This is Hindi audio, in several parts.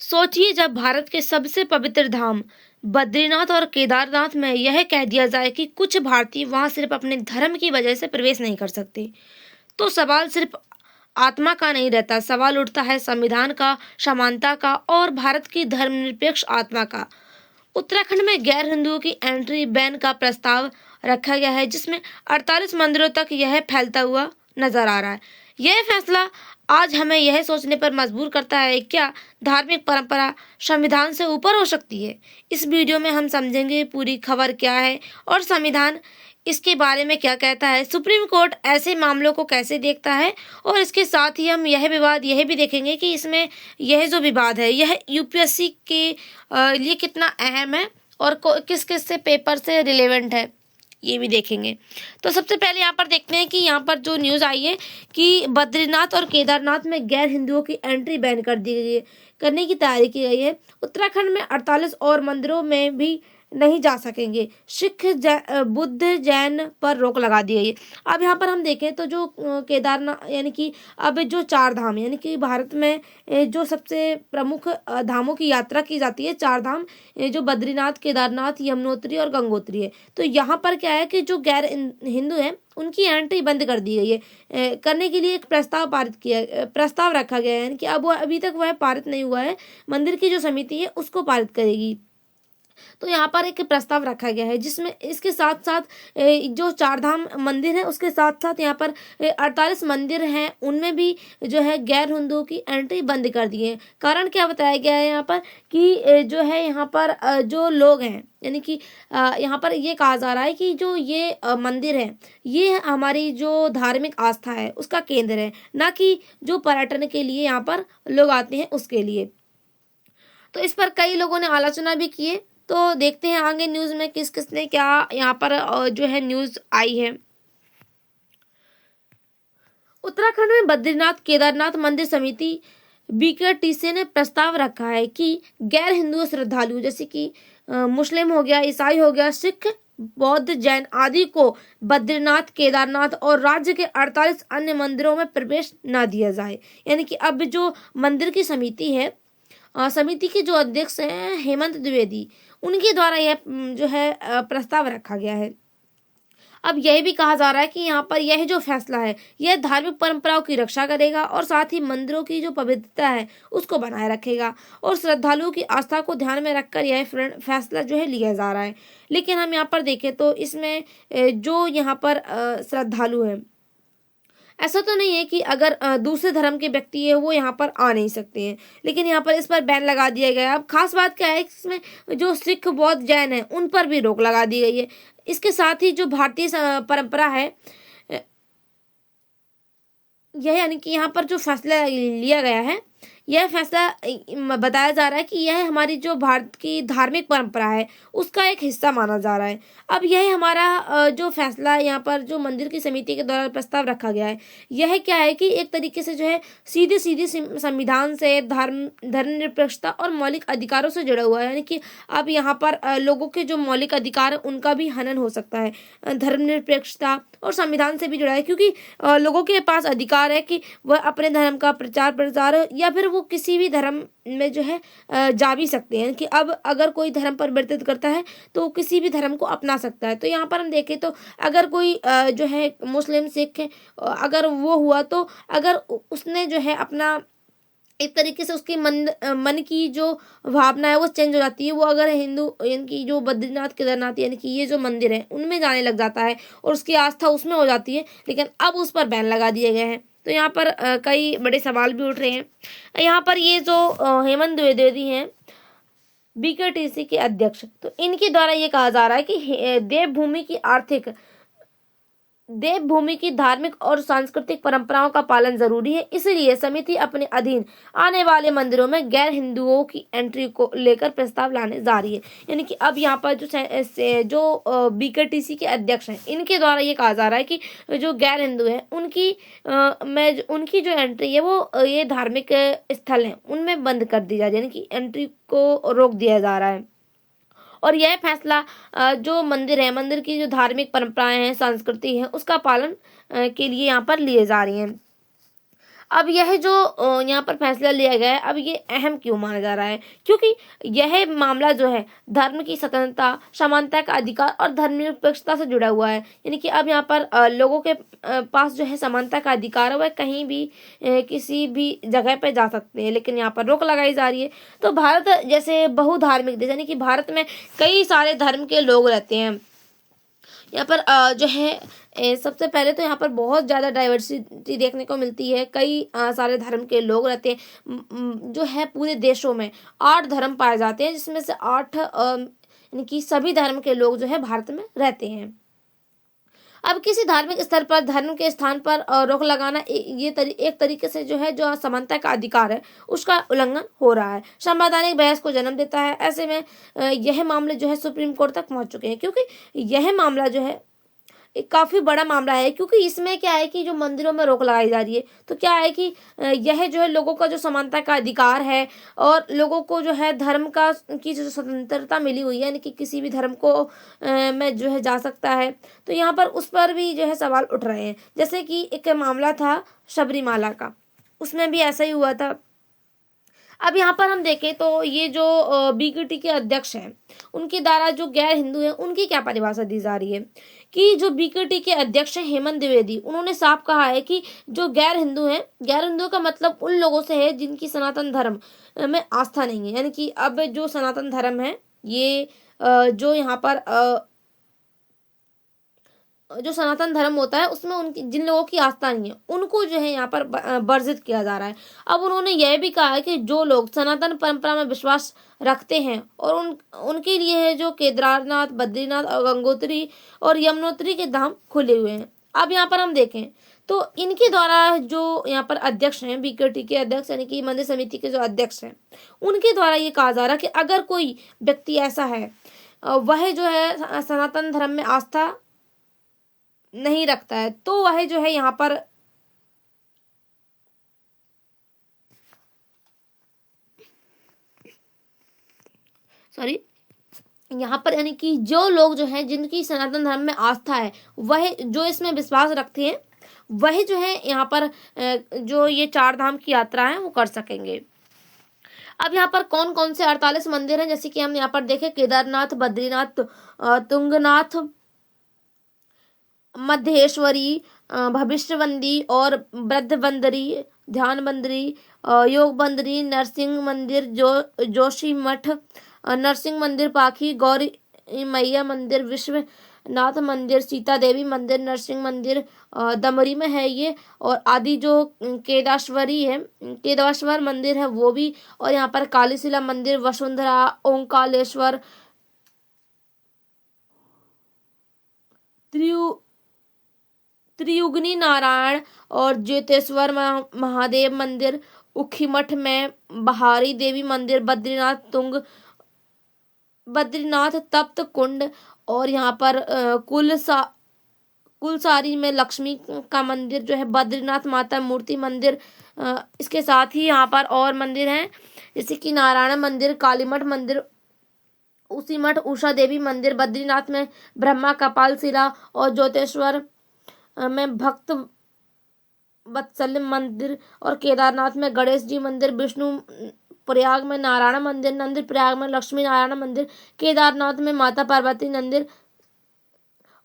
सोचिए, जब भारत के सबसे पवित्र धाम बद्रीनाथ और केदारनाथ में यह कह दिया जाए कि कुछ भारतीय वहां सिर्फ अपने धर्म की वजह से प्रवेश नहीं कर सकते, तो सवाल सिर्फ आत्मा का नहीं रहता, सवाल उठता है संविधान का, समानता का और भारत की धर्मनिरपेक्ष आत्मा का। उत्तराखंड में गैर हिंदुओं की एंट्री बैन का प्रस्ताव रखा गया है, जिसमें 48 मंदिरों तक यह फैलता हुआ नजर आ रहा है। यह फैसला आज हमें यह सोचने पर मजबूर करता है, क्या धार्मिक परंपरा संविधान से ऊपर हो सकती है। इस वीडियो में हम समझेंगे पूरी खबर क्या है और संविधान इसके बारे में क्या कहता है, सुप्रीम कोर्ट ऐसे मामलों को कैसे देखता है, और इसके साथ ही हम यह भी देखेंगे कि इसमें यह जो विवाद है यह यूपीएससी के लिए कितना अहम है और किस किस से पेपर से रिलेवेंट है, ये भी देखेंगे। तो सबसे पहले यहाँ पर देखते हैं कि यहाँ पर जो न्यूज़ आई है कि बद्रीनाथ और केदारनाथ में गैर हिंदुओं की एंट्री बैन कर दी गई है, करने की तैयारी की गई है। उत्तराखंड में 48 और मंदिरों में भी नहीं जा सकेंगे, सिख बुद्ध जैन पर रोक लगा दी गई है। अब यहाँ पर हम देखें तो जो केदारनाथ यानी कि अब जो चार धाम यानी कि भारत में जो सबसे प्रमुख धामों की यात्रा की जाती है, चार धाम जो बद्रीनाथ, केदारनाथ, यमुनोत्री और गंगोत्री है। तो यहाँ पर क्या है कि जो गैर हिंदू हैं उनकी एंट्री बंद कर दी गई है। करने के लिए एक प्रस्ताव रखा गया है, यानी कि अब वो अभी तक वह पारित नहीं हुआ है, मंदिर की जो समिति है उसको पारित करेगी। तो यहाँ पर एक प्रस्ताव रखा गया है जिसमें इसके साथ साथ जो चार धाम मंदिर है उसके साथ साथ यहाँ पर 48 मंदिर हैं, उनमें भी जो है गैर हिंदुओं की एंट्री बंद कर दी है। कारण क्या बताया गया है यहाँ पर कि जो है यहाँ पर जो लोग हैं, यानी कि यहाँ पर ये कहा जा रहा है कि जो ये मंदिर है ये हमारी जो धार्मिक आस्था है उसका केंद्र है, ना कि जो पर्यटन के लिए यहाँ पर लोग आते हैं उसके लिए। तो इस पर कई लोगों ने आलोचना भी की है। तो देखते हैं आगे न्यूज़ में किस किस ने क्या यहाँ पर जो है न्यूज़ आई है। उत्तराखंड में बद्रीनाथ केदारनाथ मंदिर समिति बीकेटीसी ने प्रस्ताव रखा है कि गैर हिंदू श्रद्धालु जैसे कि मुस्लिम हो गया, ईसाई हो गया, सिख, बौद्ध, जैन आदि को बद्रीनाथ, केदारनाथ और राज्य के 48 अन्य मंदिरों में प्रवेश न दिया जाए। यानी कि अब जो मंदिर की समिति है, समिति के जो अध्यक्ष हैं हेमंत द्विवेदी, उनके द्वारा यह जो है प्रस्ताव रखा गया है। अब यह भी कहा जा रहा है कि यहाँ पर यह जो फैसला है यह धार्मिक परंपराओं की रक्षा करेगा और साथ ही मंदिरों की जो पवित्रता है उसको बनाए रखेगा और श्रद्धालुओं की आस्था को ध्यान में रखकर यह फैसला जो है लिया जा रहा है। लेकिन हम यहाँ पर देखें तो इसमें जो यहाँ पर श्रद्धालु हैं, ऐसा तो नहीं है कि अगर दूसरे धर्म के व्यक्ति है वो यहाँ पर आ नहीं सकते हैं, लेकिन यहाँ पर इस पर बैन लगा दिया गया है। अब खास बात क्या है, इसमें जो सिख, बौद्ध, जैन है उन पर भी रोक लगा दी गई है। इसके साथ ही जो भारतीय परंपरा है यह, यानी कि यहाँ पर जो फैसला लिया गया है यह फैसला बताया जा रहा है कि यह हमारी जो भारत की धार्मिक परंपरा है उसका एक हिस्सा माना जा रहा है। अब यह हमारा जो फैसला यहाँ पर जो मंदिर की समिति के द्वारा प्रस्ताव रखा गया है यह क्या है कि एक तरीके से जो है सीधे संविधान से, धर्मनिरपेक्षता और मौलिक अधिकारों से जुड़ा हुआ है। यानी कि अब यहाँ पर लोगों के जो मौलिक अधिकार है उनका भी हनन हो सकता है। धर्मनिरपेक्षता और संविधान से भी जुड़ा है, क्योंकि लोगों के पास अधिकार है कि वह अपने धर्म का प्रचार प्रसार या फिर वो किसी भी धर्म में जो है जा भी सकते हैं कि अब अगर कोई धर्म परिवर्तित करता है तो किसी भी धर्म को अपना सकता है। तो यहाँ पर हम देखें तो अगर कोई जो है मुस्लिम, सिख अगर वो हुआ तो अगर उसने जो है अपना एक तरीके से उसकी मन की जो भावना है वो चेंज हो जाती है। वो अगर हिंदू यानी कि जो बद्रीनाथ, केदारनाथ यानी कि ये जो मंदिर है उनमें जाने लग जाता है और उसकी आस्था उसमें हो जाती है, लेकिन अब उस पर बैन लगा दिए गए हैं। तो यहाँ पर कई बड़े सवाल भी उठ रहे हैं। यहाँ पर ये जो हेमंत द्विवेदी हैं बीकेटीसी के अध्यक्ष, तो इनके द्वारा ये कहा जा रहा है कि देवभूमि की धार्मिक और सांस्कृतिक परंपराओं का पालन जरूरी है, इसलिए समिति अपने अधीन आने वाले मंदिरों में गैर हिंदुओं की एंट्री को लेकर प्रस्ताव लाने जा रही है। यानी कि अब यहाँ पर जो बीकेटीसी के अध्यक्ष हैं इनके द्वारा ये कहा जा रहा है कि जो गैर हिंदू है उनकी जो एंट्री है वो ये धार्मिक स्थल है उनमें बंद कर दी जाए, यानी कि एंट्री को रोक दिया जा रहा है। और यह फैसला जो मंदिर है, मंदिर की जो धार्मिक परंपराएं हैं, संस्कृति है, उसका पालन के लिए यहाँ पर लिए जा रही हैं। अब यह जो यहाँ पर फैसला लिया गया है, अब ये अहम क्यों माना जा रहा है? क्योंकि यह मामला जो है धर्म की स्वतंत्रता, समानता का अधिकार और धर्मनिरपेक्षता से जुड़ा हुआ है। यानी कि अब यहाँ पर लोगों के पास जो है समानता का अधिकार है, वह कहीं भी किसी भी जगह पे जा सकते हैं, लेकिन यहाँ पर रोक लगाई जा रही है। तो भारत जैसे बहुधार्मिक देश, यानी कि भारत में कई सारे धर्म के लोग रहते हैं। यहाँ पर जो है सबसे पहले तो यहाँ पर बहुत ज़्यादा डाइवर्सिटी देखने को मिलती है। कई सारे धर्म के लोग रहते हैं। जो है पूरे देशों में 8 धर्म पाए जाते हैं, जिसमें से 8 यानी कि सभी धर्म के लोग जो है भारत में रहते हैं। अब किसी धार्मिक स्थल पर धर्म के स्थान पर रोक लगाना एक तरीके से जो है जो समानता का अधिकार है उसका उल्लंघन हो रहा है, संवैधानिक बहस को जन्म देता है। ऐसे में यह मामले जो है सुप्रीम कोर्ट तक पहुंच चुके हैं, क्योंकि यह मामला जो है एक काफी बड़ा मामला है। क्योंकि इसमें क्या है कि जो मंदिरों में रोक लगाई जा रही है, तो क्या है कि यह जो है लोगों का जो समानता का अधिकार है और लोगों को जो है धर्म का की जो स्वतंत्रता मिली हुई है, यानी कि किसी भी धर्म को में जो है जा सकता है, तो यहाँ पर उस पर भी जो है सवाल उठ रहे हैं। जैसे कि एक मामला था शबरीमाला का, उसमें भी ऐसा ही हुआ था। अब यहाँ पर हम देखें तो ये जो बीकेटी के अध्यक्ष हैं, उनके द्वारा जो गैर हिंदू हैं उनकी क्या परिभाषा दी जा रही है कि जो बीकेटी के अध्यक्ष हैं हेमंत द्विवेदी, उन्होंने साफ कहा है कि जो गैर हिंदू हैं, गैर हिंदू का मतलब उन लोगों से है जिनकी सनातन धर्म में आस्था नहीं है। यानी कि अब जो सनातन धर्म है, ये जो यहाँ पर जो सनातन धर्म होता है उसमें उनकी जिन लोगों की आस्था नहीं है, उनको जो है यहाँ पर वर्जित किया जा रहा है। अब उन्होंने यह भी कहा है कि जो लोग सनातन परंपरा में विश्वास रखते हैं और उनके लिए है जो केदारनाथ, बद्रीनाथ और गंगोत्री और यमुनोत्री के धाम खुले हुए हैं। अब यहाँ पर हम देखें तो इनके द्वारा जो यहाँ पर अध्यक्ष हैं, बीकेटी के अध्यक्ष यानी कि मंदिर समिति के जो अध्यक्ष हैं, उनके द्वारा ये कहा जा रहा है कि अगर कोई व्यक्ति ऐसा है, वह जो है सनातन धर्म में आस्था नहीं रखता है, तो वह जो है यहाँ पर यानी कि जो लोग जो हैं जिनकी सनातन धर्म में आस्था है, वह जो इसमें विश्वास रखते हैं, वह जो है यहाँ पर जो ये 4 धाम की यात्रा है वो कर सकेंगे। अब यहाँ पर कौन कौन से 48 मंदिर हैं, जैसे कि हम यहाँ पर देखें केदारनाथ, बद्रीनाथ, तुंगनाथ, मध्येश्वरी, भविष्यवंदी और वृद्धबंदरी, ध्यान बंदरी, योग बंदरी, नरसिंह मंदिर, जोशी मठ, नरसिंह मंदिर, पाखी, गौरी मैया मंदिर, विश्वनाथ मंदिर, सीता देवी मंदिर, नरसिंह मंदिर दमरी में है ये, और आदि जो केदारेश्वरी है, केदारेश्वर मंदिर है वो भी, और यहाँ पर कालीशिला मंदिर, वसुंधरा, ओंकालेश्वर, त्रियुगनी नारायण और ज्योतेश्वर महादेव मंदिर, उखीमठ में बहारी देवी मंदिर, बद्रीनाथ तप्त कुंड, और यहाँ पर कुलसारी में लक्ष्मी का मंदिर जो है, बद्रीनाथ माता मूर्ति मंदिर। इसके साथ ही यहाँ पर और मंदिर हैं जैसे कि नारायण मंदिर, कालीमठ मंदिर, उसी मठ उषा देवी मंदिर, बद्रीनाथ में ब्रह्मा कपाल शिला और ज्योतेश्वर में भक्त वत्सल मंदिर, और केदारनाथ में गणेश जी मंदिर, विष्णु प्रयाग में नारायण मंदिर, नंदी प्रयाग में लक्ष्मी नारायण मंदिर, केदारनाथ में माता पार्वती मंदिर,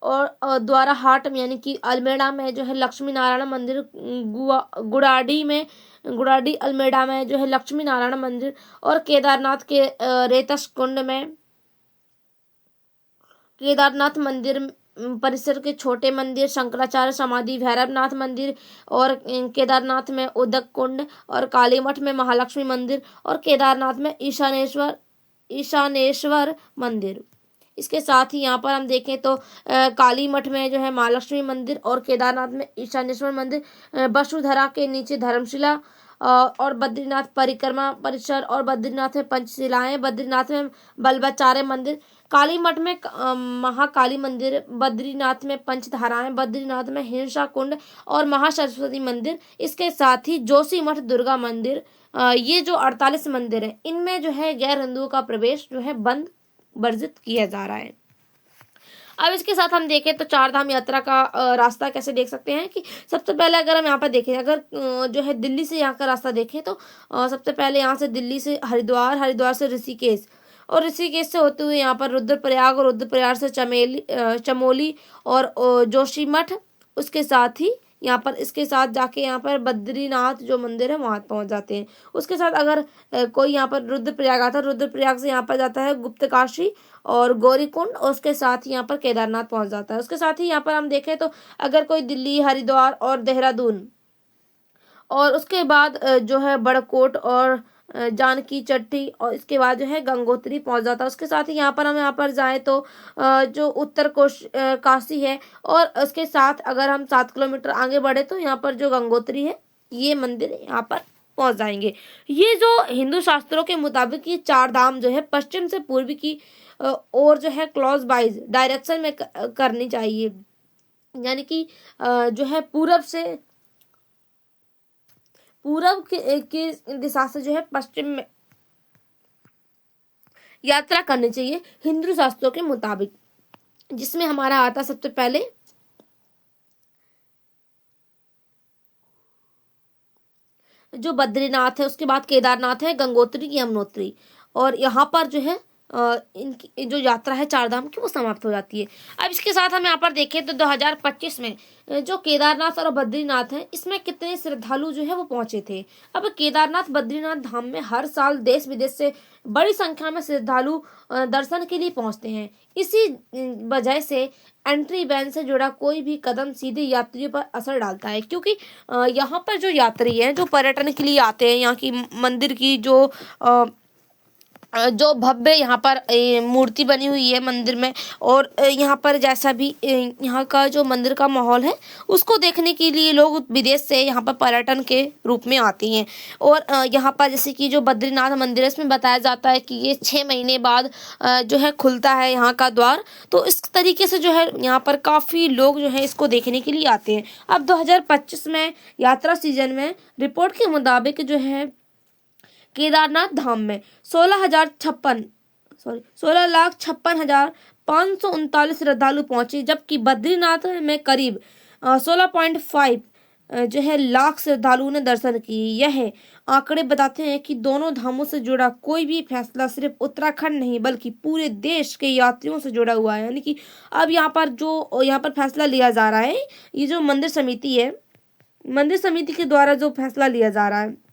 और द्वारा हाट यानी कि अल्मेड़ा में जो है लक्ष्मी नारायण मंदिर, गुड़ाडी अल्मेड़ा में जो है लक्ष्मी नारायण मंदिर, और केदारनाथ के रेतस कुंड में केदारनाथ मंदिर परिसर के छोटे मंदिर, शंकराचार्य समाधि, भैरवनाथ मंदिर, और केदारनाथ में उदक कुंड, और कालीमठ में महालक्ष्मी मंदिर, और केदारनाथ में ईशानेश्वर मंदिर। इसके साथ ही यहाँ पर हम देखें तो कालीमठ में जो है महालक्ष्मी मंदिर, और केदारनाथ में ईशानेश्वर मंदिर, वसुधरा के नीचे धर्मशिला, और बद्रीनाथ परिक्रमा परिसर, और बद्रीनाथ में पंचशिलाएं, बद्रीनाथ में बल्बाचार्य मंदिर, कालीमठ में महाकाली मंदिर, बद्रीनाथ में पंचधाराएं, बद्रीनाथ में हिंसा कुंड और महासरस्वती मंदिर। इसके साथ ही जोशीमठ दुर्गा मंदिर। ये जो 48 मंदिर हैं, इनमें जो है गैर हिंदुओं का प्रवेश जो है वर्जित किया जा रहा है। अब इसके साथ हम देखें तो चार धाम यात्रा का रास्ता कैसे देख सकते हैं कि सबसे पहले अगर हम यहाँ पर देखें, अगर जो है दिल्ली से यहाँ का रास्ता देखें तो सबसे पहले यहाँ से दिल्ली से हरिद्वार, हरिद्वार से ऋषिकेश, और ऋषिकेश से होते हुए यहाँ पर रुद्रप्रयाग, और रुद्रप्रयाग से चमोली और जोशीमठ, उसके साथ ही यहाँ पर इसके साथ जाके यहाँ पर बद्रीनाथ जो मंदिर है वहाँ पहुँच जाते हैं। उसके साथ अगर कोई यहाँ पर रुद्रप्रयाग आता है, रुद्रप्रयाग से यहाँ पर जाता है गुप्तकाशी और गौरीकुंड, और उसके साथ ही यहाँ पर केदारनाथ पहुँच जाता है। उसके साथ ही यहाँ पर हम देखें तो अगर कोई दिल्ली, हरिद्वार और देहरादून, और उसके बाद जो है बड़कोट और जानकी चट्टी, और इसके बाद जो है गंगोत्री पहुंच जाता है। उसके साथ ही यहाँ पर हम यहाँ पर जाए तो जो उत्तर काशी है, और उसके साथ अगर हम 7 किलोमीटर आगे बढ़े तो यहाँ पर जो गंगोत्री है, ये मंदिर यहाँ पर पहुंच जाएंगे। ये जो हिंदू शास्त्रों के मुताबिक ये चार धाम जो है पश्चिम से पूर्व की और जो है क्लॉज वाइज डायरेक्शन में करनी चाहिए, यानी कि जो है पूरब की दिशा से जो है पश्चिम में यात्रा करनी चाहिए हिंदू शास्त्रों के मुताबिक, जिसमें हमारा आता सबसे पहले जो बद्रीनाथ है, उसके बाद केदारनाथ है, गंगोत्री, यमुनोत्री, और यहाँ पर जो है इनकी जो यात्रा है चार धाम की वो समाप्त हो जाती है। अब इसके साथ हम यहाँ पर देखें तो 2025 में जो केदारनाथ और बद्रीनाथ है, इसमें कितने श्रद्धालु जो है वो पहुंचे थे। अब केदारनाथ बद्रीनाथ धाम में हर साल देश विदेश से बड़ी संख्या में श्रद्धालु दर्शन के लिए पहुंचते हैं। इसी वजह से एंट्री बैन से जुड़ा कोई भी कदम सीधे यात्रियों पर असर डालता है, क्योंकि यहाँ पर जो यात्री हैं जो पर्यटन के लिए आते हैं, यहाँ की मंदिर की जो भव्य यहाँ पर मूर्ति बनी हुई है मंदिर में, और यहाँ पर जैसा भी यहाँ का जो मंदिर का माहौल है उसको देखने के लिए लोग विदेश से यहाँ पर पर्यटन के रूप में आते हैं। और यहाँ पर जैसे कि जो बद्रीनाथ मंदिर है, इसमें बताया जाता है कि ये 6 महीने बाद जो है खुलता है यहाँ का द्वार। तो इस तरीके से जो है यहाँ पर काफ़ी लोग जो है इसको देखने के लिए आते हैं। अब 2025 में यात्रा सीजन में रिपोर्ट के मुताबिक जो है केदारनाथ धाम में 16,56,539 श्रद्धालु पहुंचे, जबकि बद्रीनाथ में करीब 16.5 जो है लाख श्रद्धालुओं ने दर्शन किए। यह आंकड़े बताते हैं कि दोनों धामों से जुड़ा कोई भी फैसला सिर्फ उत्तराखंड नहीं बल्कि पूरे देश के यात्रियों से जुड़ा हुआ है। यानी कि अब यहाँ पर फैसला लिया जा रहा है, ये जो मंदिर समिति है, मंदिर समिति के द्वारा जो फैसला लिया जा रहा है,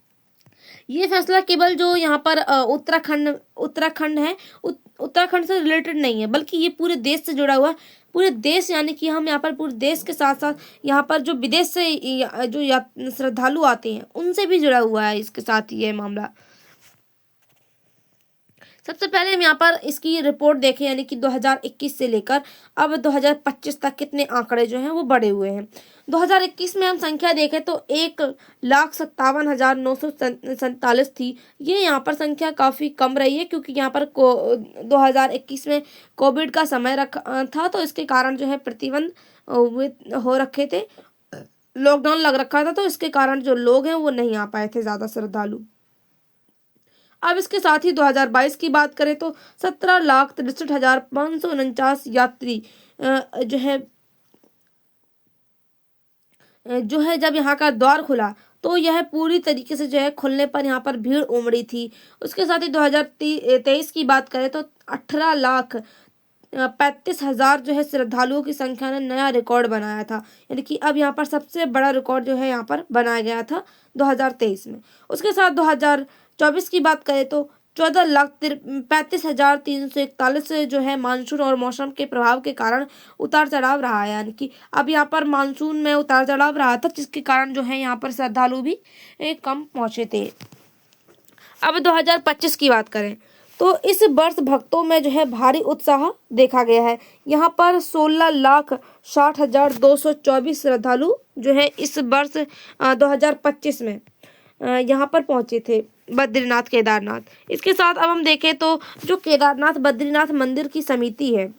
ये फैसला केवल जो यहाँ पर उत्तराखंड है, उत्तराखंड से रिलेटेड नहीं है, बल्कि ये पूरे देश से जुड़ा हुआ है। पूरे देश, यानी कि हम यहाँ पर पूरे देश के साथ साथ यहाँ पर जो विदेश से जो श्रद्धालु आते हैं उनसे भी जुड़ा हुआ है इसके साथ ये मामला। सबसे पहले हम यहाँ पर इसकी रिपोर्ट देखें, यानी कि 2021 से लेकर अब 2025 तक कितने आंकड़े जो हैं वो बढ़े हुए हैं। 2021 में हम संख्या देखें तो 1,57,947 थी। ये यहाँ पर संख्या काफ़ी कम रही है, क्योंकि यहाँ पर 2021 में कोविड का समय रखा था, तो इसके कारण जो है प्रतिबंध हो रखे थे, लॉकडाउन लग रखा था, तो इसके कारण जो लोग हैं वो नहीं आ पाए थे ज़्यादा श्रद्धालु। अब इसके साथ ही 2022 की बात करें तो 17,63,549 यात्री जो है जब यहाँ का द्वार खुला तो यह पूरी तरीके से जो है खुलने पर यहाँ पर भीड़ उमड़ी थी। उसके साथ ही 2023 की बात करें तो 18,35,000 जो है श्रद्धालुओं की संख्या ने नया रिकॉर्ड बनाया था, यानी कि अब यहाँ पर सबसे बड़ा रिकॉर्ड जो है यहाँ पर बनाया गया था 2023 में। उसके साथ 2024 की बात करें तो 14,35,341 जो है मानसून और मौसम के प्रभाव के कारण उतार चढ़ाव रहा है, यानी कि अब यहाँ पर मानसून में उतार चढ़ाव रहा था, जिसके कारण जो है यहाँ पर श्रद्धालु भी कम पहुँचे थे। अब 2025 की बात करें तो इस वर्ष भक्तों में जो है भारी उत्साह देखा गया है। यहाँ पर 16,60,224 श्रद्धालु जो है इस वर्ष 2025 में यहाँ पर पहुँचे थे बद्रीनाथ केदारनाथ। इसके साथ अब हम देखें तो जो केदारनाथ बद्रीनाथ मंदिर की समिति है,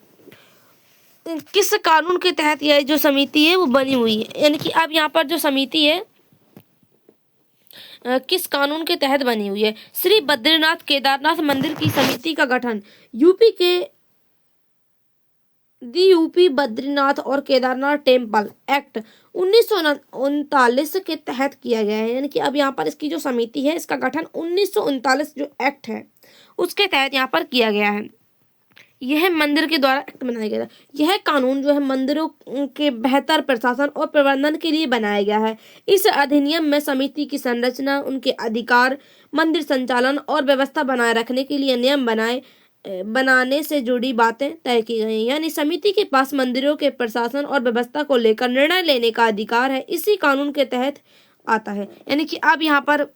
किस कानून के तहत यह जो समिति है वो बनी हुई है, यानी कि अब यहाँ पर जो समिति है किस कानून के तहत बनी हुई है। श्री बद्रीनाथ केदारनाथ मंदिर की समिति का गठन यूपी के दी यूपी बद्रीनाथ और केदारनाथ टेम्पल एक्ट 1939 के तहत किया गया है। यानी कि अब यहाँ पर इसकी जो समिति है इसका गठन 1939 जो एक्ट है उसके तहत यहाँ पर किया गया है। यह मंदिर के द्वारा एक्ट बनाया गया था। यह कानून जो है मंदिरों के बेहतर प्रशासन और प्रबंधन के लिए बनाया गया है। इस अधिनियम में समिति की संरचना, उनके अधिकार, मंदिर संचालन और व्यवस्था बनाए रखने के लिए नियम बनाने से जुड़ी बातें तय की गई हैं। यानी समिति के पास मंदिरों के प्रशासन और व्यवस्था को लेकर निर्णय लेने का अधिकार है, इसी कानून के तहत आता है। यानी कि अब यहाँ पर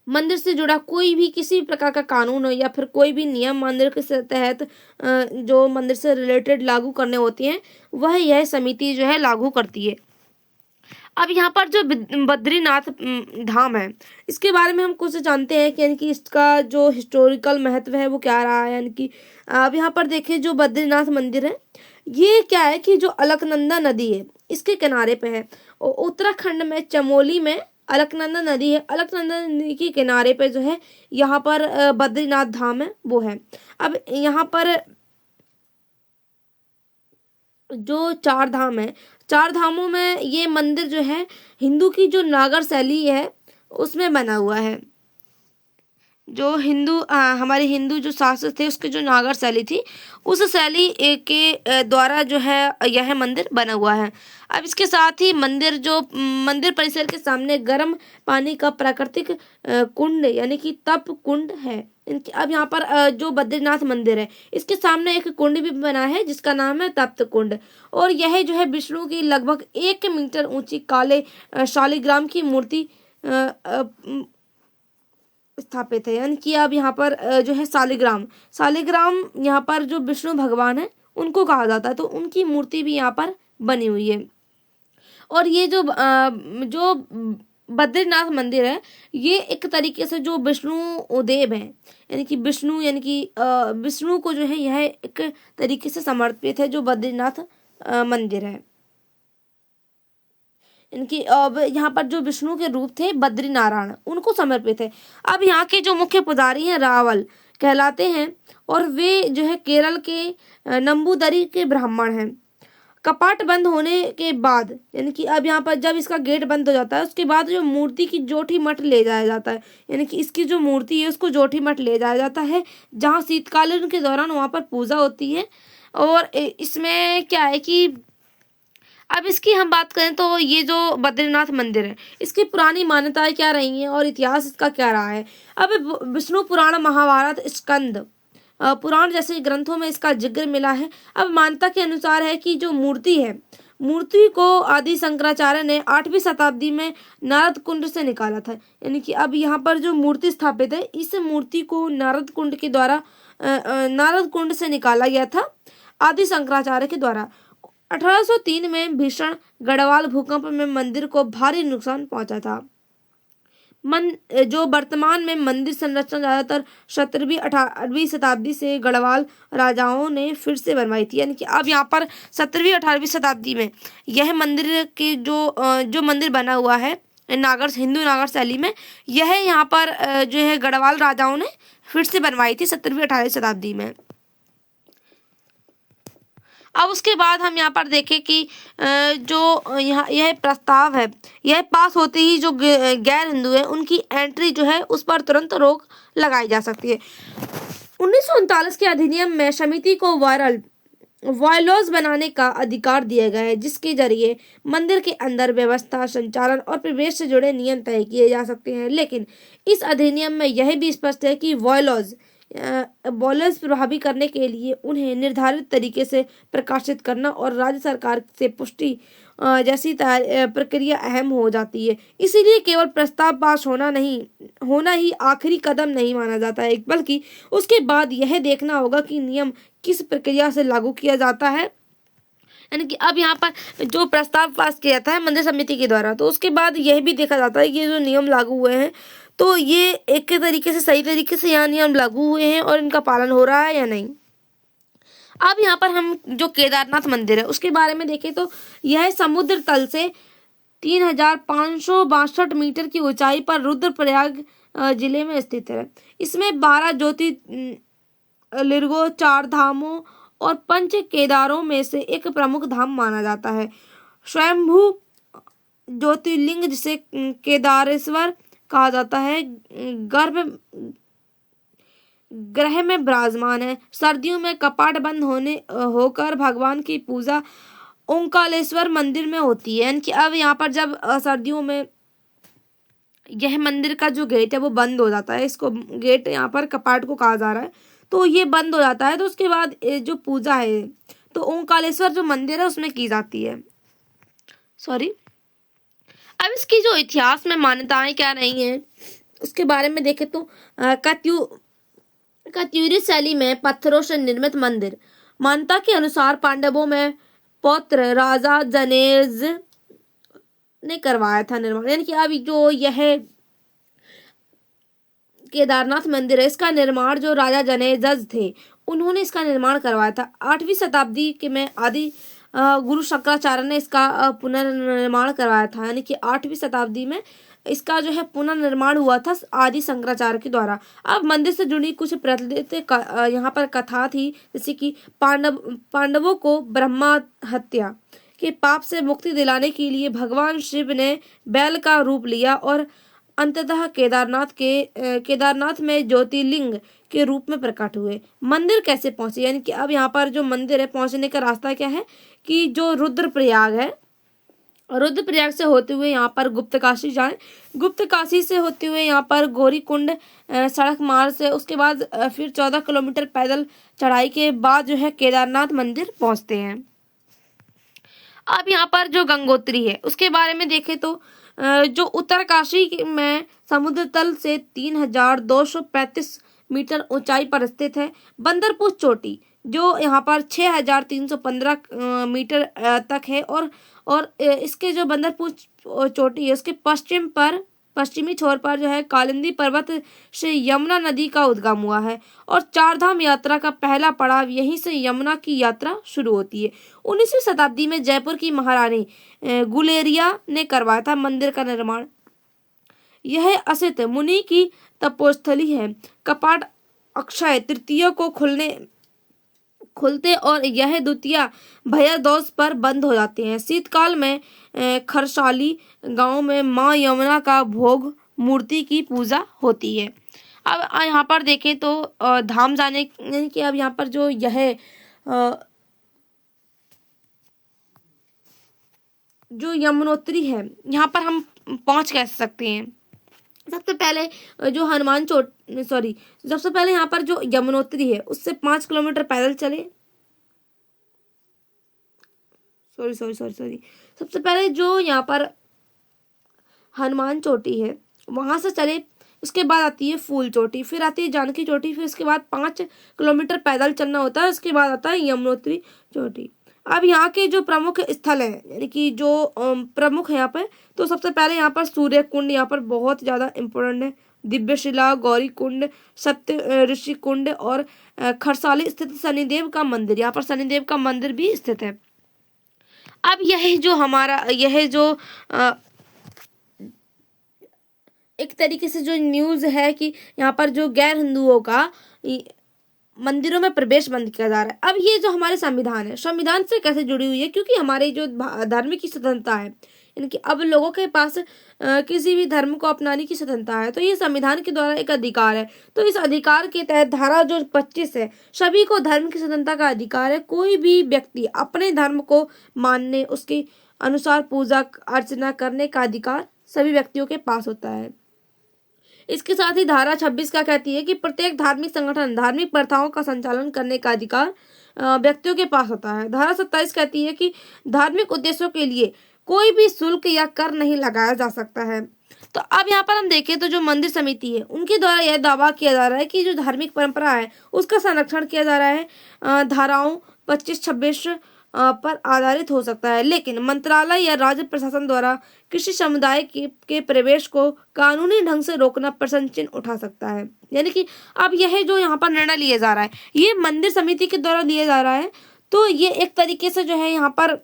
मंदिर से जुड़ा कोई भी किसी भी प्रकार का कानून हो या फिर कोई भी नियम मंदिर के तहत जो मंदिर से रिलेटेड लागू करने होती हैं वह यह समिति जो है लागू करती है। अब यहाँ पर जो बद्रीनाथ धाम है इसके बारे में हम कुछ जानते हैं कि यानी कि इसका जो हिस्टोरिकल महत्व है वो क्या रहा है। यानी कि अब यहाँ पर देखें जो बद्रीनाथ मंदिर है ये क्या है कि जो अलकनंदा नदी है इसके किनारे पे है। उत्तराखंड में चमोली में अलकनंदा नदी है। अलकनंदा नदी के किनारे पे जो है यहाँ पर बद्रीनाथ धाम है वो है। अब यहाँ पर जो चार धाम है, चार धामों में ये मंदिर जो है हिंदू की जो नागर शैली है उसमें बना हुआ है। जो हमारे हिंदू जो शासक थे उसके जो नागर शैली थी उस शैली के द्वारा जो है यह मंदिर बना हुआ है। अब इसके साथ ही मंदिर परिसर के सामने गर्म पानी का प्राकृतिक कुंड यानी कि तप कुंड है। अब यहाँ पर जो बद्रीनाथ मंदिर है इसके सामने एक कुंड भी बना है जिसका नाम है तप्त कुंड, और यह जो है विष्णु की लगभग 1 मीटर ऊंची काले शालिग्राम की मूर्ति स्थापित है। यानी कि अब यहाँ पर जो है शालिग्राम यहाँ पर जो विष्णु भगवान है उनको कहा जाता है, तो उनकी मूर्ति भी यहाँ पर बनी हुई है। और ये जो बद्रीनाथ मंदिर है ये एक तरीके से जो विष्णु देव है यानी कि विष्णु को जो है यह एक तरीके से समर्पित है जो बद्रीनाथ मंदिर है। इनकी अब यहाँ पर जो विष्णु के रूप थे बद्री नारायण उनको समर्पित है। अब यहाँ के जो मुख्य पुजारी हैं रावल कहलाते हैं और वे जो है केरल के नंबूदरी के ब्राह्मण हैं। कपाट बंद होने के बाद यानी कि अब यहाँ पर जब इसका गेट बंद हो जाता है उसके बाद जो मूर्ति की जोठी मठ ले जाया जाता है। यानी कि इसकी जो मूर्ति है उसको जोठी मठ ले जाया जाता है जहाँ शीतकालीन के दौरान वहाँ पर पूजा होती है। और इसमें क्या है कि अब इसकी हम बात करें तो ये जो बद्रीनाथ मंदिर है इसकी पुरानी मान्यताएं क्या रही हैं और इतिहास इसका क्या रहा है। अब विष्णु पुराण, महाभारत, स्कंद पुराण जैसे ग्रंथों में इसका जिक्र मिला है। अब मान्यता के अनुसार है कि जो मूर्ति को आदि शंकराचार्य ने 8वीं शताब्दी में नारद कुंड से निकाला था। यानी कि अब यहाँ पर जो मूर्ति स्थापित है इस मूर्ति को नारद कुंड से निकाला गया था आदि शंकराचार्य के द्वारा। 1803 में भीषण गढ़वाल भूकंप में मंदिर को भारी नुकसान पहुंचा था। जो वर्तमान में मंदिर संरचना ज्यादातर 17वीं 18वीं शताब्दी से गढ़वाल राजाओं ने फिर से बनवाई थी। यानी कि अब यहाँ पर 17वीं 18वीं शताब्दी में यह मंदिर के जो मंदिर बना हुआ है हिंदू नागर शैली में, यह यहाँ पर जो है गढ़वाल राजाओं ने फिर से बनवाई थी 17वीं 18वीं शताब्दी में। अब उसके बाद हम यहाँ पर देखें कि जो यहाँ यह प्रस्ताव है यह पास होते ही जो गैर हिंदू है उनकी एंट्री जो है उस पर तुरंत रोक लगाई जा सकती है। 1939 के अधिनियम में समिति को वायलॉज बनाने का अधिकार दिया गया है जिसके जरिए मंदिर के अंदर व्यवस्था, संचालन और प्रवेश से जुड़े नियम तय किए जा सकते हैं। लेकिन इस अधिनियम में यह भी स्पष्ट है कि वायलॉज प्रभावी करने के लिए उन्हें निर्धारित तरीके से प्रकाशित करना और राज्य सरकार से पुष्टि जैसी प्रक्रिया अहम हो जाती है। इसीलिए केवल प्रस्ताव पास होना ही आखिरी कदम नहीं माना जाता है, बल्कि उसके बाद यह देखना होगा कि नियम किस प्रक्रिया से लागू किया जाता है। यानी कि अब यहाँ पर जो प्रस्ताव पास किया जाता है मंदिर समिति के द्वारा, तो उसके बाद यह भी देखा जाता है कि ये जो नियम लागू हुए हैं तो ये एक तरीके से सही तरीके से यहाँ नियम लागू हुए हैं और इनका पालन हो रहा है या नहीं। अब यहाँ पर हम जो केदारनाथ मंदिर है उसके बारे में देखें तो यह समुद्र तल से 3562 मीटर की ऊंचाई पर रुद्रप्रयाग जिले में स्थित है। इसमें 12 ज्योतिर्लिंगों, 4 धामों और पंच केदारों में से एक प्रमुख धाम माना जाता है। स्वयंभू ज्योतिर्लिंग जिसे केदारेश्वर कहा जाता है, गर्भ ग्रह में विराजमान है। सर्दियों में कपाट बंद होकर भगवान की पूजा ओंकालेश्वर मंदिर में होती है। यानी कि अब यहाँ पर जब सर्दियों में यह मंदिर का जो गेट है वो बंद हो जाता है, इसको गेट यहाँ पर कपाट को कहा जा रहा है, तो ये बंद हो जाता है। तो उसके बाद जो पूजा है तो ओंकालेश्वर जो मंदिर है उसमें की जाती है। सॉरी, अब इसकी जो इतिहास में मान्यताएं क्या रही हैं उसके बारे में देखें तो कत्यूरी शैली में पत्थरों से निर्मित मंदिर। मान्यता के अनुसार पांडवों में पौत्र राजा जनेज ने करवाया था निर्माण। यानी कि अब जो यह केदारनाथ मंदिर है इसका निर्माण जो राजा जनेजज थे उन्होंने इसका निर्माण करवाया था। 8वीं शताब्दी के में आदि गुरु शंकराचार्य ने इसका पुनर्निर्माण करवाया था। यानी कि 8वीं शताब्दी में इसका जो है पुनर्निर्माण हुआ था आदि शंकराचार्य के द्वारा। अब मंदिर से जुड़ी कुछ प्रचलित यहाँ पर कथा थी, जैसे कि पांडवों को ब्रह्मा हत्या के पाप से मुक्ति दिलाने के लिए भगवान शिव ने बैल का रूप लिया और अंततः केदारनाथ में ज्योतिर्लिंग के रूप में प्रकट हुए। मंदिर कैसे पहुंचे, यानी कि अब यहाँ पर जो मंदिर है पहुंचने का रास्ता क्या है कि जो रुद्रप्रयाग है, रुद्रप्रयाग से होते हुए यहाँ पर गुप्तकाशी जाएं, गुप्तकाशी से होते हुए यहाँ पर गौरीकुंड सड़क मार्ग से, उसके बाद फिर 14 किलोमीटर पैदल चढ़ाई के बाद जो है केदारनाथ मंदिर पहुंचते हैं। अब यहाँ पर जो गंगोत्री है उसके बारे में देखें तो जो उत्तरकाशी में समुद्र तल से 3235 मीटर ऊंचाई पर स्थित है। बंदरपुर चोटी जो यहाँ पर 6315 मीटर तक है और इसके जो बंदरपुर चोटी है उसके पश्चिमी छोर पर जो है कालिंदी पर्वत से यमुना नदी का उद्गम हुआ है और चारधाम यात्रा का पहला पड़ाव यहीं से यमुना की यात्रा शुरू होती है। 19वीं शताब्दी में जयपुर की महारानी गुलेरिया ने करवाया था मंदिर का निर्माण। यह असित मुनि की तपोस्थली है। कपाट अक्षय तृतीया को खुलते और यह द्वितीया भैयादौज पर बंद हो जाते हैं। शीतकाल में खरसाली गांव में मां यमुना का भोग मूर्ति की पूजा होती है। अब यहाँ पर देखें तो धाम जाने यानी कि अब यहाँ पर जो यह जो यमुनोत्री है यहाँ पर हम 5 कह सकते हैं। सबसे पहले यहाँ पर जो यमुनोत्री है उससे 5 किलोमीटर पैदल चले। सबसे पहले जो यहाँ पर हनुमान चोटी है वहां से चले, उसके बाद आती है फूल चोटी, फिर आती है जानकी चोटी, फिर उसके बाद 5 किलोमीटर पैदल चलना होता है, उसके बाद आता है यमुनोत्री चोटी। अब यहाँ के जो प्रमुख स्थल है यानी कि जो प्रमुख है यहाँ पे, तो सबसे पहले यहाँ पर सूर्य कुंड यहाँ पर बहुत ज़्यादा इम्पोर्टेंट है। दिव्यशिला, गौरी कुंड, सत्य ऋषि कुंड और खरसाली स्थित शनिदेव का मंदिर, यहाँ पर शनिदेव का मंदिर भी स्थित है। अब यह जो एक तरीके से जो न्यूज़ है कि यहाँ पर जो गैर हिंदुओं का मंदिरों में प्रवेश बंद किया जा रहा है। अब ये जो हमारे संविधान से कैसे जुड़ी हुई है, क्योंकि हमारी जो धार्मिक की स्वतंत्रता है यानी कि अब लोगों के पास किसी भी धर्म को अपनाने की स्वतंत्रता है, तो ये संविधान के द्वारा एक अधिकार है। तो इस अधिकार के तहत धारा जो 25 है, सभी को धर्म की स्वतंत्रता का अधिकार है। कोई भी व्यक्ति अपने धर्म को मानने, उसके अनुसार पूजा अर्चना करने का अधिकार सभी व्यक्तियों के पास होता है। इसके साथ ही धारा 26 का कहती है कि प्रत्येक धार्मिक संगठन धार्मिक प्रथाओं का संचालन करने का अधिकार व्यक्तियों के पास होता है। धारा 27 कहती है कि धार्मिक उद्देश्यों के लिए कोई भी शुल्क या कर नहीं लगाया जा सकता है। तो अब यहाँ पर हम देखें तो जो मंदिर समिति है उनके द्वारा यह दावा किया जा रहा है कि जो धार्मिक परंपरा है उसका संरक्षण किया जा रहा है धाराओं 25-26 पर आधारित हो सकता है, लेकिन मंत्रालय या राज्य प्रशासन द्वारा किसी समुदाय के प्रवेश को कानूनी ढंग से रोकना प्रश्न चिन्ह उठा सकता है। यानी कि अब यह जो यहाँ पर निर्णय लिया जा रहा है ये मंदिर समिति के द्वारा लिया जा रहा है, तो ये एक तरीके से जो है यहाँ पर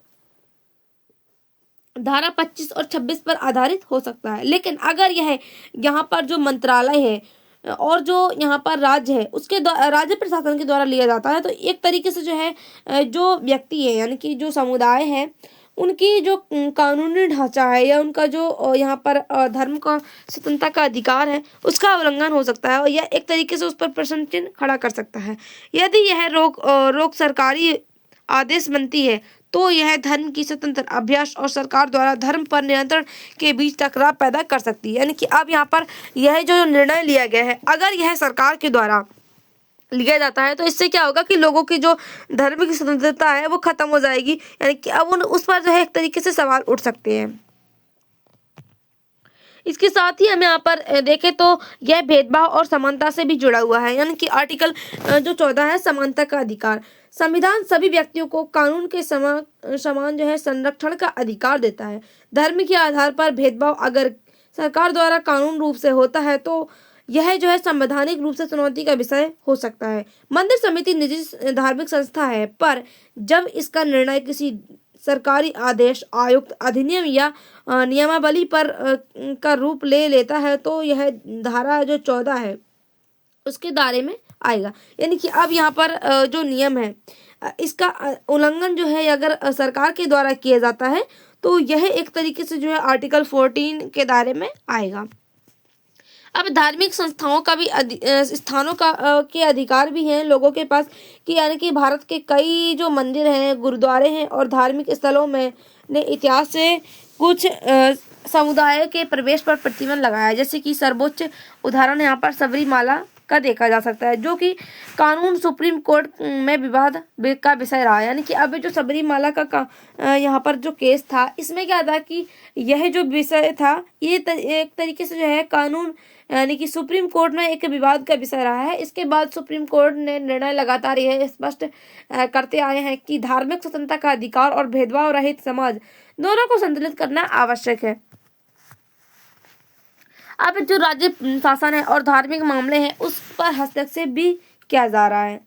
धारा 25 और 26 पर आधारित हो सकता है। लेकिन अगर यह यहाँ पर जो मंत्रालय है और जो यहाँ पर राज्य है उसके राज्य प्रशासन के द्वारा लिया जाता है। तो एक तरीके से जो है जो व्यक्ति है यानी कि जो समुदाय है उनकी जो कानूनी ढांचा है या उनका जो यहाँ पर धर्म का स्वतंत्रता का अधिकार है उसका उल्लंघन हो सकता है और यह एक तरीके से उस पर प्रश्न चिन्ह खड़ा कर सकता है। यदि यह रोक सरकारी आदेश बनती है तो यह धर्म की स्वतंत्र अभ्यास और सरकार द्वारा धर्म पर नियंत्रण के बीच टकराव पैदा कर सकती है। यानी कि अब यहाँ पर यह जो निर्णय लिया गया है अगर यह सरकार के द्वारा लिया जाता है तो इससे क्या होगा कि लोगों की जो धर्म की स्वतंत्रता है वो खत्म हो जाएगी। यानी कि अब उस पर जो है एक तरीके से सवाल उठ सकते हैं। इसके साथ ही हम यहाँ पर देखें तो यह भेदभाव और समानता से भी जुड़ा हुआ है। यानी कि आर्टिकल जो 14 है समानता का अधिकार। संविधान सभी व्यक्तियों को कानून के समान जो है संरक्षण का अधिकार देता है। धर्म के आधार पर भेदभाव अगर सरकार द्वारा कानून रूप से होता है तो यह जो है संवैधानिक रूप से चुनौती का विषय हो सकता है। मंदिर समिति निजी धार्मिक संस्था है पर जब इसका निर्णय किसी सरकारी आदेश आयुक्त अधिनियम या नियमावली पर का रूप ले लेता है तो यह धारा जो 14 है उसके दायरे में आएगा। यानी कि अब यहाँ पर जो नियम है इसका उल्लंघन जो है अगर सरकार के द्वारा किया जाता है तो यह एक तरीके से जो है आर्टिकल 14 के दायरे में आएगा। अब धार्मिक संस्थाओं का भी स्थानों का के अधिकार भी हैं लोगों के पास कि यानी कि भारत के कई जो मंदिर हैं गुरुद्वारे हैं और धार्मिक स्थलों में ने इतिहास से कुछ समुदाय के प्रवेश पर प्रतिबंध लगाया है। जैसे कि सर्वोच्च उदाहरण यहाँ पर सबरीमाला का देखा जा सकता है जो कि कानून सुप्रीम कोर्ट में विवाद का विषय रहा। यानी कि अब जो सबरीमाला का यहाँ पर जो केस था इसमें क्या था कि यह जो विषय था ये एक तरीके से जो है कानून यानी कि सुप्रीम कोर्ट में एक विवाद का विषय रहा है। इसके बाद सुप्रीम कोर्ट ने निर्णय लगातार यह स्पष्ट करते आए हैं कि धार्मिक स्वतंत्रता का अधिकार और भेदभाव रहित समाज दोनों को संतुलित करना आवश्यक है। अब जो राज्य शासन है और धार्मिक मामले हैं उस पर हस्तक्षेप भी किया जा रहा है।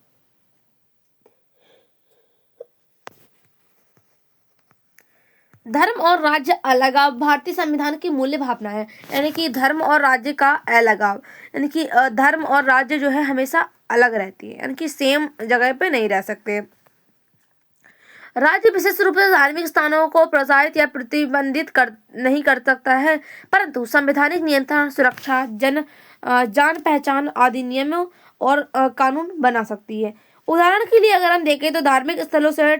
धर्म और राज्य अलगाव भारतीय संविधान की मूल्य भावना है। यानी कि धर्म और राज्य का अलगाव यानी कि धर्म और राज्य जो है हमेशा अलग रहती है यानी कि सेम जगह पे नहीं रह सकते। राज्य विशेष रूप से धार्मिक स्थानों को प्रसारित या प्रतिबंधित नहीं कर सकता है परंतु संवैधानिक नियंत्रण सुरक्षा जान पहचान आदि नियमों और कानून बना सकती है। उदाहरण के लिए अगर हम देखें तो धार्मिक स्थलों से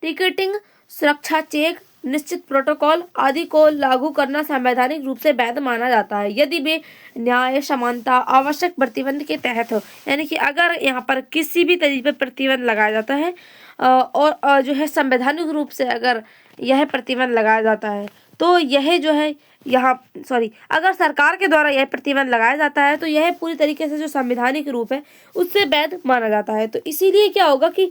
टिकटिंग सुरक्षा चेक निश्चित प्रोटोकॉल आदि को लागू करना संवैधानिक रूप से वैध माना जाता है यदि वे न्याय समानता आवश्यक प्रतिबंध के तहत हो। यानी कि अगर यहाँ पर किसी भी तरीके पर प्रतिबंध लगाया जाता है और जो है संवैधानिक रूप से अगर यह प्रतिबंध लगाया जाता है तो यह जो है अगर सरकार के द्वारा यह प्रतिबंध लगाया जाता है तो यह पूरी तरीके से जो संवैधानिक रूप है उससे वैध माना जाता है। तो इसीलिए क्या होगा कि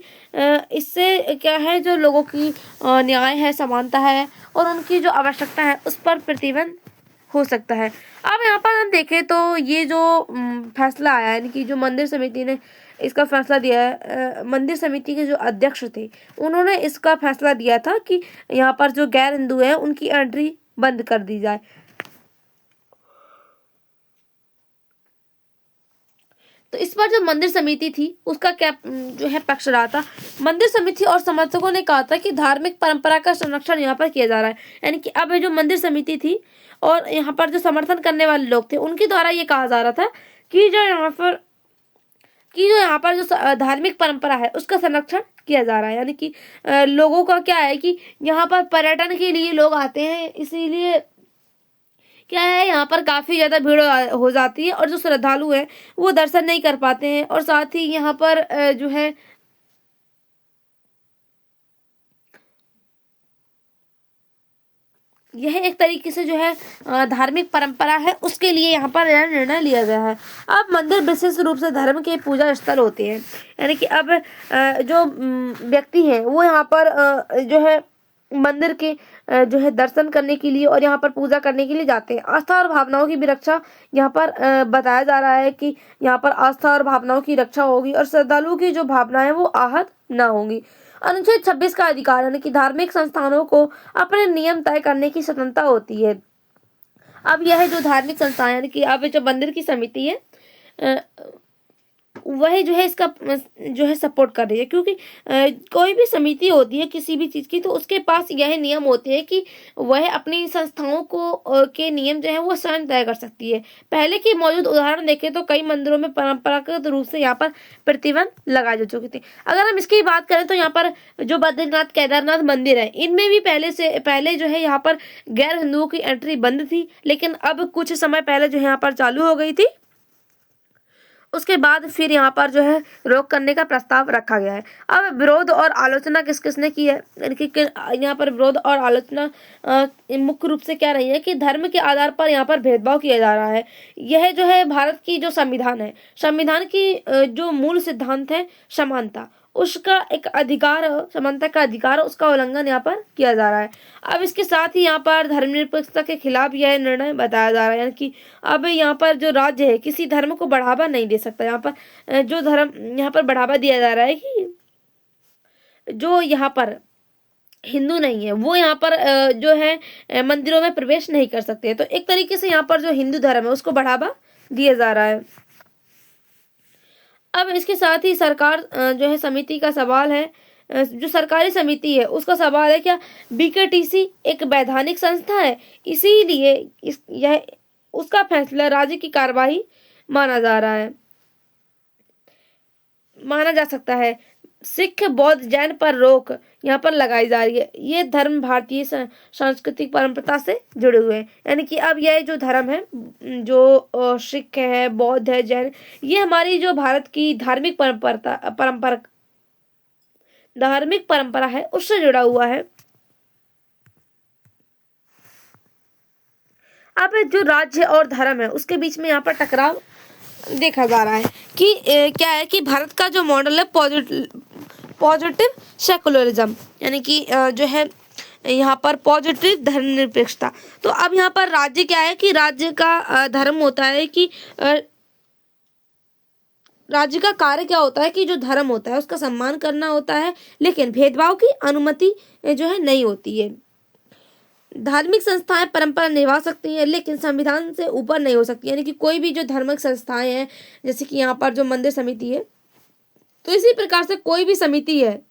इससे क्या है जो लोगों की न्याय है समानता है और उनकी जो आवश्यकता है उस पर प्रतिबंध हो सकता है। अब यहाँ पर हम देखें तो ये जो फैसला आया यानी कि जो मंदिर समिति ने इसका फैसला दिया है मंदिर समिति के जो अध्यक्ष थे उन्होंने इसका फैसला दिया था कि यहाँ पर जो गैर हिंदू है उनकी एंट्री बंद कर दी जाए। तो इस पर जो मंदिर समिति थी उसका क्या जो है पक्ष रहा था। मंदिर समिति और समर्थकों ने कहा था कि धार्मिक परंपरा का संरक्षण यहाँ पर किया जा रहा है। यानी कि अब जो मंदिर समिति थी और यहाँ पर जो समर्थन करने वाले लोग थे उनके द्वारा ये कहा जा रहा था कि जो यहाँ पर जो धार्मिक परंपरा है उसका संरक्षण किया जा रहा है। यानी कि लोगों का क्या है कि यहाँ पर पर्यटन के लिए लोग आते हैं इसीलिए क्या है यहाँ पर काफी ज्यादा भीड़ हो जाती है और जो श्रद्धालु हैं वो दर्शन नहीं कर पाते हैं और साथ ही यहाँ पर जो है यह एक तरीके से जो है धार्मिक परंपरा है उसके लिए यहाँ पर निर्णय लिया गया है। अब मंदिर विशेष रूप से धर्म के पूजा स्थल होते हैं। यानी कि अब जो व्यक्ति हैं वो यहाँ पर जो है मंदिर के जो है दर्शन करने के लिए और यहाँ पर पूजा करने के लिए जाते हैं। आस्था और भावनाओं की भी रक्षा यहाँ पर बताया जा रहा है कि यहाँ पर आस्था और भावनाओं की रक्षा होगी और श्रद्धालुओं की जो भावनाएं वो आहत ना होंगी। अनुच्छेद 26 का अधिकार यानी कि धार्मिक संस्थानों को अपने नियम तय करने की स्वतंत्रता होती है। अब यह जो धार्मिक संस्थाएं यानी कि अब जो मंदिर की समिति है वही जो है इसका जो है सपोर्ट कर रही है, क्योंकि कोई भी समिति होती है किसी भी चीज की तो उसके पास यह नियम होते हैं कि वह अपनी संस्थाओं को के नियम जो है वो स्वयं तय कर सकती है। पहले की मौजूद उदाहरण देखें तो कई मंदिरों में परंपरागत रूप से यहाँ पर प्रतिबंध लगाए जा चुके थे। अगर हम इसकी बात करें तो यहाँ पर जो बद्रीनाथ केदारनाथ मंदिर है इनमें भी पहले जो है यहाँ पर गैर हिंदुओं की एंट्री बंद थी, लेकिन अब कुछ समय पहले जो है यहाँ पर चालू हो गई थी। उसके बाद फिर यहाँ पर जो है रोक करने का प्रस्ताव रखा गया है। अब विरोध और आलोचना किस किसने की है, यानी कि यहाँ पर विरोध और आलोचना मुख्य रूप से क्या रही है कि धर्म के आधार पर यहाँ पर भेदभाव किया जा रहा है। यह जो है भारत की जो संविधान है, संविधान की जो मूल सिद्धांत है समानता, उसका एक अधिकार, समानता का अधिकार, उसका उल्लंघन यहाँ पर किया जा रहा है। अब इसके साथ ही यहाँ पर धर्मनिरपेक्षता के खिलाफ यह निर्णय बताया जा रहा है, यानी कि अब यहाँ पर जो राज्य है किसी धर्म को बढ़ावा नहीं दे सकता। यहाँ पर जो धर्म यहाँ पर बढ़ावा दिया जा रहा है कि जो यहाँ पर हिंदू नहीं है वो यहाँ पर जो है मंदिरों में प्रवेश नहीं कर सकते। तो एक तरीके से यहाँ पर जो हिंदू धर्म है उसको बढ़ावा दिया जा रहा है। अब इसके साथ ही सरकार जो है समिति का सवाल है, जो सरकारी समिति है उसका सवाल है क्या बीकेटीसी एक वैधानिक संस्था है, इसीलिए यह उसका फैसला राज्य की कार्यवाही माना जा सकता है। सिख बौद्ध जैन पर रोक यहाँ पर लगाई जा रही है। ये धर्म भारतीय सांस्कृतिक परंपरा से जुड़े हुए हैं, यानी कि अब यह जो धर्म है जो सिख है, बौद्ध है, जैन, ये हमारी जो भारत की धार्मिक परंपरा है उससे जुड़ा हुआ है। अब जो राज्य और धर्म है उसके बीच में यहाँ पर टकराव देखा जा रहा है कि क्या है कि भारत का जो मॉडल है पॉजिटिव सेकुलरिज्म, यानी कि जो है यहाँ पर पॉजिटिव धर्मनिरपेक्षता। तो अब यहाँ पर राज्य क्या है कि राज्य का धर्म होता है कि राज्य का कार्य क्या होता है कि जो धर्म होता है उसका सम्मान करना होता है, लेकिन भेदभाव की अनुमति जो है नहीं होती है। धार्मिक संस्थाएं परंपरा निभा सकती हैं लेकिन संविधान से ऊपर नहीं हो सकती, यानी कि कोई भी जो धार्मिक संस्थाएं हैं जैसे कि यहाँ पर जो मंदिर समिति है, तो इसी प्रकार से कोई भी समिति है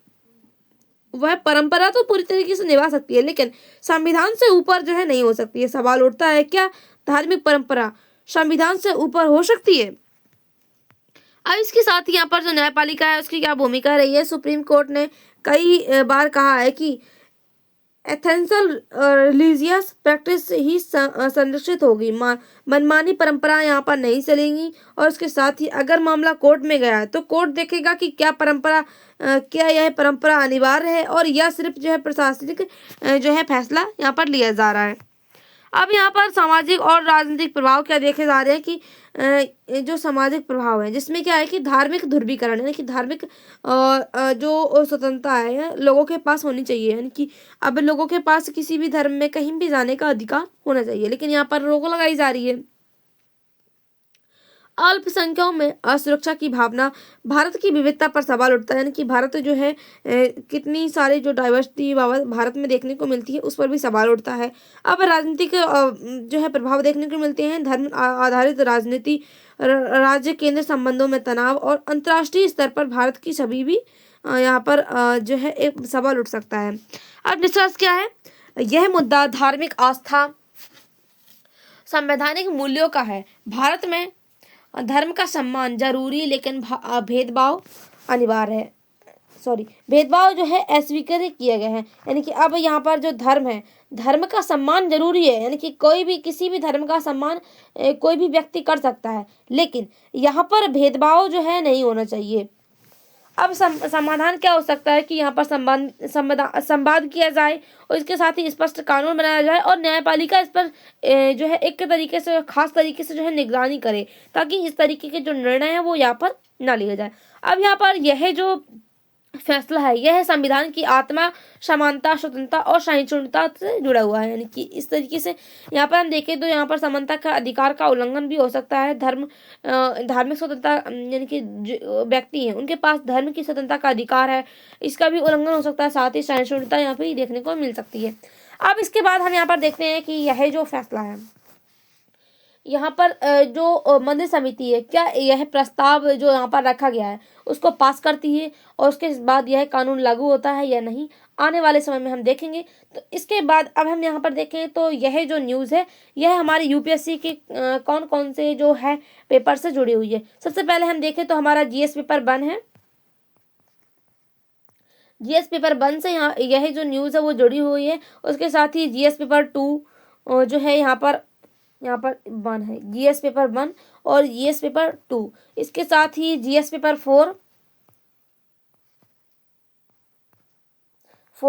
वह परंपरा तो पूरी तरीके से निभा सकती है लेकिन संविधान से ऊपर जो है नहीं हो सकती है। सवाल उठता है क्या धार्मिक परंपरा संविधान से ऊपर हो सकती है? अब इसके साथ ही यहाँ पर जो न्यायपालिका है उसकी क्या भूमिका रही है। सुप्रीम कोर्ट ने कई बार कहा है कि एथेंसल रिलीजियस प्रैक्टिस ही संरक्षित होगी, मनमानी परंपरा यहाँ पर नहीं चलेंगी। और उसके साथ ही अगर मामला कोर्ट में गया है तो कोर्ट देखेगा कि क्या यह परंपरा अनिवार्य है और या सिर्फ जो है प्रशासनिक जो है फैसला यहाँ पर लिया जा रहा है। अब यहाँ पर सामाजिक और राजनीतिक प्रभाव क्या देखे जा रहे हैं कि जो सामाजिक प्रभाव है जिसमें क्या है कि धार्मिक ध्रुवीकरण, यानी कि धार्मिक जो स्वतंत्रता है लोगों के पास होनी चाहिए, यानी कि अब लोगों के पास किसी भी धर्म में कहीं भी जाने का अधिकार होना चाहिए, लेकिन यहाँ पर रोक लगाई जा रही है। अल्पसंख्यकों में असुरक्षा की भावना, भारत की विविधता पर सवाल उठता है, यानी कि भारत जो है कितनी सारी जो डाइवर्सिटी भारत में देखने को मिलती है उस पर भी सवाल उठता है। अब राजनीतिक जो है प्रभाव देखने को मिलते हैं, धर्म आधारित राजनीति, राज्य केंद्र संबंधों में तनाव और अंतर्राष्ट्रीय स्तर पर भारत की छवि भी यहाँ पर जो है एक सवाल उठ सकता है। अब निष्कर्ष क्या है? यह मुद्दा धार्मिक आस्था, संवैधानिक मूल्यों का है। भारत में धर्म का सम्मान जरूरी लेकिन भेदभाव अनिवार्य है। भेदभाव जो है अस्वीकार्य किए गए हैं, यानी कि अब यहाँ पर जो धर्म है, धर्म का सम्मान जरूरी है, यानी कि कोई भी किसी भी धर्म का सम्मान कोई भी व्यक्ति कर सकता है, लेकिन यहाँ पर भेदभाव जो है नहीं होना चाहिए। अब समाधान क्या हो सकता है कि यहाँ पर संवाद किया जाए और इसके साथ ही स्पष्ट कानून बनाया जाए और न्यायपालिका इस पर जो है एक तरीके से खास तरीके से जो है निगरानी करे ताकि इस तरीके के जो निर्णय है वो यहाँ पर ना लिया जाए। अब यहाँ पर यह जो फैसला है यह संविधान की आत्मा, समानता, स्वतंत्रता और सहिष्णुता से जुड़ा हुआ है, यानी कि इस तरीके से यहाँ पर हम देखें तो यहाँ पर समानता का अधिकार का उल्लंघन भी हो सकता है। धार्मिक स्वतंत्रता, यानी कि व्यक्ति हैं उनके पास धर्म की स्वतंत्रता का अधिकार है, इसका भी उल्लंघन हो सकता है। साथ ही सहिष्णुता यहाँ पे देखने को मिल सकती है। अब इसके बाद हम यहाँ पर देखते हैं कि यह जो फैसला है यहाँ पर जो मंदिर समिति है, क्या यह प्रस्ताव जो यहाँ पर रखा गया है उसको पास करती है और उसके बाद यह कानून लागू होता है या नहीं, आने वाले समय में हम देखेंगे। तो इसके बाद अब हम यहाँ पर देखें तो यह जो न्यूज़ है यह हमारे यूपीएससी के कौन कौन से जो है पेपर से जुड़ी हुई है। सबसे पहले हम देखें तो हमारा जीएस पेपर 1 है। जीएस पेपर 1 से यहाँ यह जो न्यूज़ है वो जुड़ी हुई है। उसके साथ ही जीएस पेपर 2 जो है यहाँ पर 1 है, जीएस पेपर 1 और जीएस पेपर 2। इसके साथ ही जीएस पेपर 4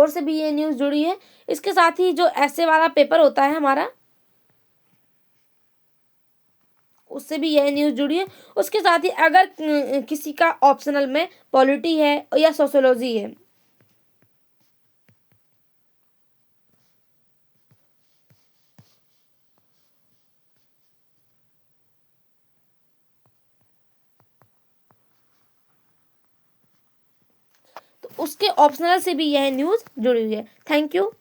से भी ये न्यूज़ जुड़ी है। इसके साथ ही जो ऐसे वाला पेपर होता है हमारा, उससे भी यह न्यूज़ जुड़ी है। उसके साथ ही अगर किसी का ऑप्शनल में पॉलिटी है या सोशियोलॉजी है, तो उसके ऑप्शनल से भी यह न्यूज़ जुड़ी हुई है। Thank you.